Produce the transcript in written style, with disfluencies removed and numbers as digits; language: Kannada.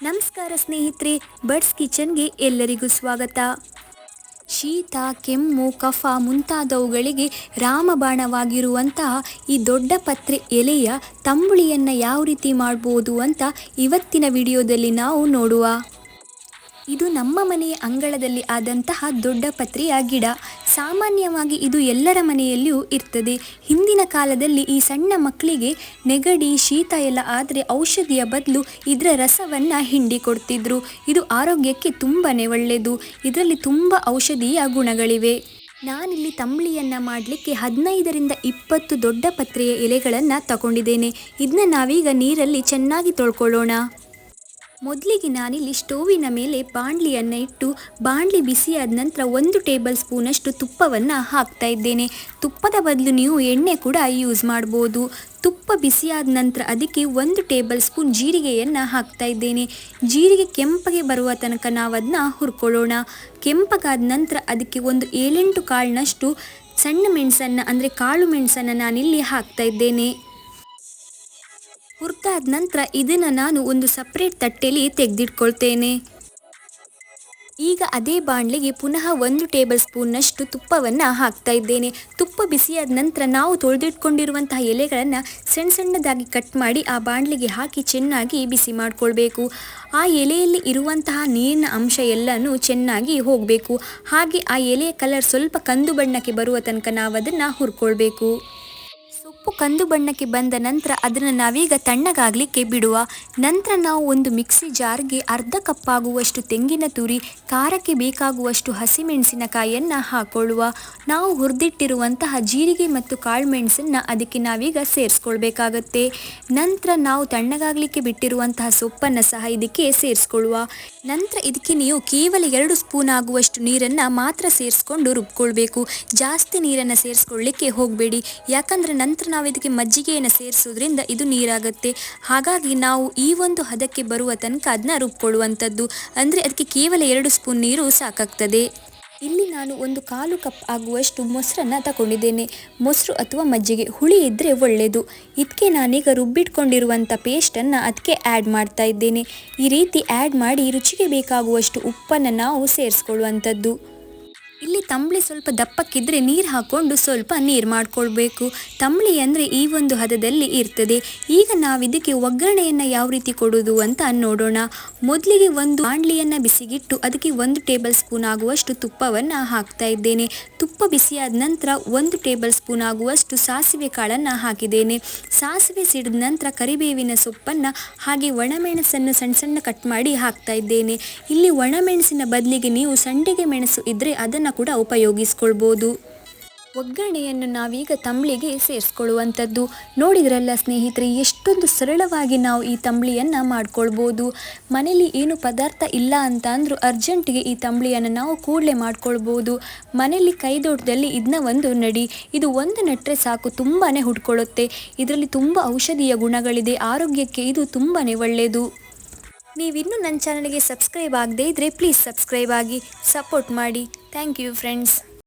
ನಮಸ್ಕಾರ ಸ್ನೇಹಿತರೆ, ಬರ್ಡ್ಸ್ ಕಿಚನ್ಗೆ ಎಲ್ಲರಿಗೂ ಸ್ವಾಗತ. ಶೀತ, ಕೆಮ್ಮು, ಕಫ ಮುಂತಾದವುಗಳಿಗೆ ರಾಮಬಾಣವಾಗಿರುವಂತಹ ಈ ದೊಡ್ಡ ಪತ್ರೆ ಎಲೆಯ ತಂಬುಳಿಯನ್ನು ಯಾವ ರೀತಿ ಮಾಡ್ಬೋದು ಅಂತ ಇವತ್ತಿನ ವಿಡಿಯೋದಲ್ಲಿ ನಾವು ನೋಡುವ. ಇದು ನಮ್ಮ ಮನೆಯ ಅಂಗಳದಲ್ಲಿ ಆದಂತಹ ದೊಡ್ಡ ಪತ್ರೆಯ ಗಿಡ. ಸಾಮಾನ್ಯವಾಗಿ ಇದು ಎಲ್ಲರ ಮನೆಯಲ್ಲಿಯೂ ಇರ್ತದೆ. ಹಿಂದಿನ ಕಾಲದಲ್ಲಿ ಈ ಸಣ್ಣ ಮಕ್ಕಳಿಗೆ ನೆಗಡಿ, ಶೀತ ಎಲ್ಲ ಆದರೆ ಔಷಧಿಯ ಬದಲು ಇದರ ರಸವನ್ನು ಹಿಂಡಿ ಕೊಡ್ತಿದ್ರು. ಇದು ಆರೋಗ್ಯಕ್ಕೆ ತುಂಬಾ ಒಳ್ಳೆಯದು. ಇದರಲ್ಲಿ ತುಂಬ ಔಷಧೀಯ ಗುಣಗಳಿವೆ. ನಾನಿಲ್ಲಿ ತಂಬುಳಿಯನ್ನು ಮಾಡಲಿಕ್ಕೆ 15ರಿಂದ 20 ದೊಡ್ಡ ಪತ್ರೆಯ ಎಲೆಗಳನ್ನು ತಗೊಂಡಿದ್ದೇನೆ. ಇದನ್ನ ನಾವೀಗ ನೀರಲ್ಲಿ ಚೆನ್ನಾಗಿ ತೊಳ್ಕೊಳ್ಳೋಣ. ಮೊದಲಿಗೆ ನಾನಿಲ್ಲಿ ಸ್ಟೋವಿನ ಮೇಲೆ ಬಾಣಲಿಯನ್ನು ಇಟ್ಟು ಬಾಣಲಿ ಬಿಸಿಯಾದ ನಂತರ 1 ಟೇಬಲ್ ಸ್ಪೂನಷ್ಟು ತುಪ್ಪವನ್ನು ಹಾಕ್ತಾ ಇದ್ದೇನೆ. ತುಪ್ಪದ ಬದಲು ನೀವು ಎಣ್ಣೆ ಕೂಡ ಯೂಸ್ ಮಾಡ್ಬೋದು. ತುಪ್ಪ ಬಿಸಿಯಾದ ನಂತರ ಅದಕ್ಕೆ 1 ಟೇಬಲ್ ಸ್ಪೂನ್ ಜೀರಿಗೆಯನ್ನು ಹಾಕ್ತಾ ಇದ್ದೇನೆ. ಜೀರಿಗೆ ಕೆಂಪಗೆ ಬರುವ ತನಕ ನಾವು ಅದನ್ನ ಹುರ್ಕೊಳ್ಳೋಣ. ಕೆಂಪಗಾದ ನಂತರ ಅದಕ್ಕೆ 7-8 ಕಾಳಿನಷ್ಟು ಸಣ್ಣ ಮೆಣಸನ್ನು ಅಂದರೆ ಕಾಳು ಮೆಣಸನ್ನು ನಾನಿಲ್ಲಿ ಹಾಕ್ತಾ ಇದ್ದೇನೆ. ಹುರ್ದಾದ ನಂತರ ಇದನ್ನು ನಾನು ಒಂದು ಸಪ್ರೇಟ್ ತಟ್ಟೆಯಲ್ಲಿ ತೆಗೆದಿಟ್ಕೊಳ್ತೇನೆ. ಈಗ ಅದೇ ಬಾಣಲೆಗೆ ಪುನಃ 1 ಟೇಬಲ್ ಸ್ಪೂನ್ನಷ್ಟು ತುಪ್ಪವನ್ನು ಹಾಕ್ತಾ ಇದ್ದೇನೆ. ತುಪ್ಪ ಬಿಸಿಯಾದ ನಂತರ ನಾವು ತೊಳೆದಿಟ್ಕೊಂಡಿರುವಂತಹ ಎಲೆಗಳನ್ನು ಸಣ್ಣ ಸಣ್ಣದಾಗಿ ಕಟ್ ಮಾಡಿ ಆ ಬಾಣಲೆಗೆ ಹಾಕಿ ಚೆನ್ನಾಗಿ ಬಿಸಿ ಮಾಡಿಕೊಳ್ಬೇಕು. ಆ ಎಲೆಯಲ್ಲಿ ಇರುವಂತಹ ನೀರಿನ ಅಂಶ ಎಲ್ಲನೂ ಚೆನ್ನಾಗಿ ಹೋಗಬೇಕು. ಹಾಗೆ ಆ ಎಲೆಯ ಕಲರ್ ಸ್ವಲ್ಪ ಕಂದು ಬಣ್ಣಕ್ಕೆ ಬರುವ ತನಕ ನಾವು ಅದನ್ನು ಹುರ್ಕೊಳ್ಬೇಕು. ಸೊಪ್ಪು ಕಂದು ಬಣ್ಣಕ್ಕೆ ಬಂದ ನಂತರ ಅದನ್ನು ನಾವೀಗ ತಣ್ಣಗಾಗಲಿಕ್ಕೆ ಬಿಡುವ. ನಂತರ ನಾವು ಒಂದು ಮಿಕ್ಸಿ ಜಾರ್ಗೆ ಅರ್ಧ ಕಪ್ ಆಗುವಷ್ಟು ತೆಂಗಿನ ತುರಿ, ಖಾರಕ್ಕೆ ಬೇಕಾಗುವಷ್ಟು ಹಸಿಮೆಣಸಿನಕಾಯಿಯನ್ನು ಹಾಕೊಳ್ಳುವ. ನಾವು ಹುರಿದಿಟ್ಟಿರುವಂತಹ ಜೀರಿಗೆ ಮತ್ತು ಕಾಳು ಮೆಣಸನ್ನು ಅದಕ್ಕೆ ನಾವೀಗ ಸೇರಿಸ್ಕೊಳ್ಬೇಕಾಗತ್ತೆ. ನಂತರ ನಾವು ತಣ್ಣಗಾಗಲಿಕ್ಕೆ ಬಿಟ್ಟಿರುವಂತಹ ಸೊಪ್ಪನ್ನು ಸಹ ಇದಕ್ಕೆ ಸೇರಿಸ್ಕೊಳ್ಳುವ. ನಂತರ ಇದಕ್ಕೆ ನೀವು ಕೇವಲ 2 ಸ್ಪೂನ್ ಆಗುವಷ್ಟು ನೀರನ್ನು ಮಾತ್ರ ಸೇರಿಸ್ಕೊಂಡು ರುಬ್ಕೊಳ್ಬೇಕು. ಜಾಸ್ತಿ ನೀರನ್ನು ಸೇರಿಸ್ಕೊಳ್ಳಿಕ್ಕೆ ಹೋಗಬೇಡಿ. ಯಾಕಂದರೆ ನಂತರ ನಾವು ಇದಕ್ಕೆ ಮಜ್ಜಿಗೆಯನ್ನು ಸೇರಿಸೋದ್ರಿಂದ ಇದು ನೀರಾಗುತ್ತೆ. ಹಾಗಾಗಿ ನಾವು ಈ ಒಂದು ಹದಕ್ಕೆ ಬರುವ ತನಕ ಅದನ್ನ ರುಬ್ಕೊಳ್ಳುವಂಥದ್ದು. ಅಂದರೆ ಅದಕ್ಕೆ ಕೇವಲ 2 ಸ್ಪೂನ್ ನೀರು ಸಾಕಾಗ್ತದೆ. ಇಲ್ಲಿ ನಾನು 1/4 ಕಪ್ ಆಗುವಷ್ಟು ಮೊಸರನ್ನು ತಗೊಂಡಿದ್ದೇನೆ. ಮೊಸರು ಅಥವಾ ಮಜ್ಜಿಗೆ ಹುಳಿ ಇದ್ದರೆ ಒಳ್ಳೆಯದು. ಇದಕ್ಕೆ ನಾನೀಗ ರುಬ್ಬಿಟ್ಕೊಂಡಿರುವಂಥ ಪೇಸ್ಟನ್ನು ಅದಕ್ಕೆ ಆ್ಯಡ್ ಮಾಡ್ತಾ ಇದ್ದೇನೆ. ಈ ರೀತಿ ಆ್ಯಡ್ ಮಾಡಿ ರುಚಿಗೆ ಬೇಕಾಗುವಷ್ಟು ಉಪ್ಪನ್ನು ನಾವು ಸೇರಿಸ್ಕೊಳ್ಳುವಂಥದ್ದು. ಇಲ್ಲಿ ತಂಬುಳಿ ಸ್ವಲ್ಪ ದಪ್ಪಕ್ಕಿದ್ರೆ ನೀರು ಹಾಕ್ಕೊಂಡು ಸ್ವಲ್ಪ ನೀರು ಮಾಡ್ಕೊಳ್ಬೇಕು. ತಂಬುಳಿ ಅಂದರೆ ಈ ಒಂದು ಹದದಲ್ಲಿ ಇರ್ತದೆ. ಈಗ ನಾವು ಇದಕ್ಕೆ ಒಗ್ಗರಣೆಯನ್ನು ಯಾವ ರೀತಿ ಕೊಡೋದು ಅಂತ ನೋಡೋಣ. ಮೊದಲಿಗೆ ಒಂದು ಬಾಣಲಿಯನ್ನು ಬಿಸಿಗಿಟ್ಟು ಅದಕ್ಕೆ 1 ಟೇಬಲ್ ಸ್ಪೂನ್ ಆಗುವಷ್ಟು ತುಪ್ಪವನ್ನು ಹಾಕ್ತಾ ಇದ್ದೇನೆ. ತುಪ್ಪ ಬಿಸಿಯಾದ ನಂತರ 1 ಟೇಬಲ್ ಸ್ಪೂನ್ ಆಗುವಷ್ಟು ಸಾಸಿವೆ ಕಾಳನ್ನು ಹಾಕಿದ್ದೇನೆ. ಸಾಸಿವೆ ಸಿಡಿದ ನಂತರ ಕರಿಬೇವಿನ ಸೊಪ್ಪನ್ನು ಹಾಗೆ ಒಣಮೆಣಸನ್ನು ಸಣ್ಣ ಸಣ್ಣ ಕಟ್ ಮಾಡಿ ಹಾಕ್ತಾ ಇದ್ದೇನೆ. ಇಲ್ಲಿ ಒಣಮೆಣಸಿನ ಬದಲಿಗೆ ನೀವು ಸಂಡಿಗೆ ಮೆಣಸು ಇದ್ದರೆ ಅದನ್ನು ಕೂಡ ಉಪಯೋಗಿಸ್ಕೊಳ್ಬೋದು. ಒಗ್ಗರಣೆಯನ್ನು ನಾವೀಗ ತಂಬುಳಿಗೆ ಸೇರಿಸ್ಕೊಳ್ಳುವಂಥದ್ದು. ನೋಡಿದ್ರಲ್ಲ ಸ್ನೇಹಿತರೆ, ಎಷ್ಟೊಂದು ಸರಳವಾಗಿ ನಾವು ಈ ತಂಬುಳಿಯನ್ನು ಮಾಡ್ಕೊಳ್ಬೋದು. ಮನೇಲಿ ಏನು ಪದಾರ್ಥ ಇಲ್ಲ ಅಂತ ಅಂದರೂ ಅರ್ಜೆಂಟಿಗೆ ಈ ತಂಬುಳಿಯನ್ನು ನಾವು ಕೂಡಲೇ ಮಾಡ್ಕೊಳ್ಬೋದು. ಮನೇಲಿ ಕೈದೋಟದಲ್ಲಿ ಇದನ್ನ ಒಂದು ನಡಿ. ಇದು ಒಂದು ನೆಟ್ಟರೆ ಸಾಕು, ತುಂಬಾ ಹುಡ್ಕೊಳ್ಳುತ್ತೆ. ಇದರಲ್ಲಿ ತುಂಬ ಔಷಧೀಯ ಗುಣಗಳಿದೆ. ಆರೋಗ್ಯಕ್ಕೆ ಇದು ತುಂಬಾ ಒಳ್ಳೆಯದು. ನೀವಿನ್ನೂ ನನ್ನ ಚಾನಲ್ಗೆ ಸಬ್ಸ್ಕ್ರೈಬ್ ಆಗದೇ ಇದ್ದರೆ ಪ್ಲೀಸ್ ಸಬ್ಸ್ಕ್ರೈಬ್ ಆಗಿ ಸಪೋರ್ಟ್ ಮಾಡಿ. Thank you friends.